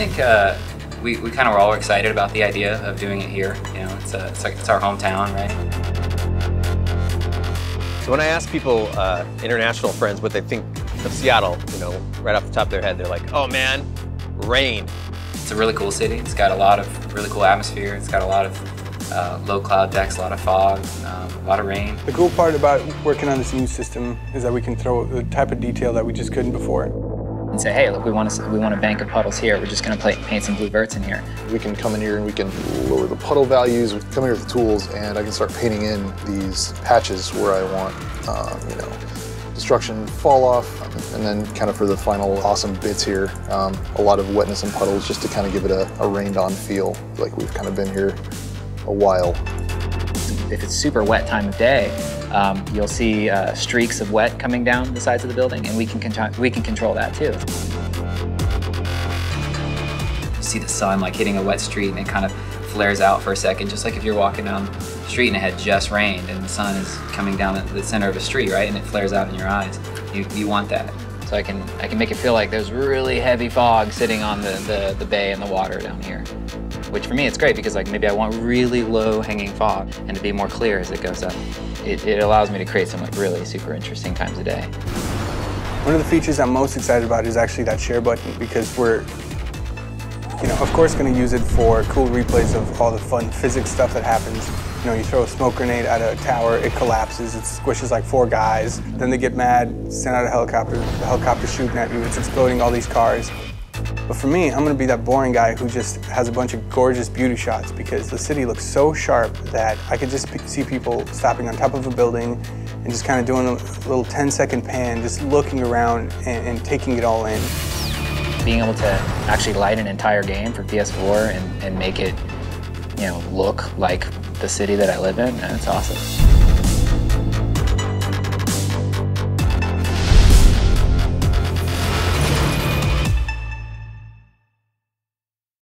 think we kind of were all excited about the idea of doing it here. You know, it's our hometown, right? So when I ask people, international friends, what they think of Seattle, you know, right off the top of their head, they're like, oh man, rain. It's a really cool city. It's got a lot of really cool atmosphere. It's got a lot of low cloud decks, a lot of fog, a lot of rain. The cool part about working on this new system is that we can throw the type of detail that we just couldn't before. And say, hey, look, we want a bank of puddles here. We're just going to paint some blue verts in here. We can come in here and we can lower the puddle values. We can come here with the tools, and I can start painting in these patches where I want, you know, destruction, fall off, and then kind of for the final awesome bits here, a lot of wetness and puddles just to kind of give it a rained-on feel, like we've kind of been here a while. If it's super wet time of day, you'll see streaks of wet coming down the sides of the building, and we can control that too. You see the sun like hitting a wet street, and it kind of flares out for a second, just like if you're walking down the street and it had just rained, and the sun is coming down the center of a street, right, and it flares out in your eyes. You want that. So I can make it feel like there's really heavy fog sitting on the bay and the water down here. Which for me it's great because like maybe I want really low hanging fog and to be more clear as it goes up. It allows me to create some like really super interesting times of day. One of the features I'm most excited about is actually that share button, because we're, you know, of course going to use it for cool replays of all the fun physics stuff that happens. You know, you throw a smoke grenade at a tower, it collapses, it squishes like 4 guys. Then they get mad, send out a helicopter, the helicopter's shooting at you, it's exploding all these cars. But for me, I'm going to be that boring guy who just has a bunch of gorgeous beauty shots, because the city looks so sharp that I could just see people stopping on top of a building and just kind of doing a little 10-second pan, just looking around and taking it all in. Being able to actually light an entire game for PS4 and make it, you know, look like the city that I live in, that's awesome.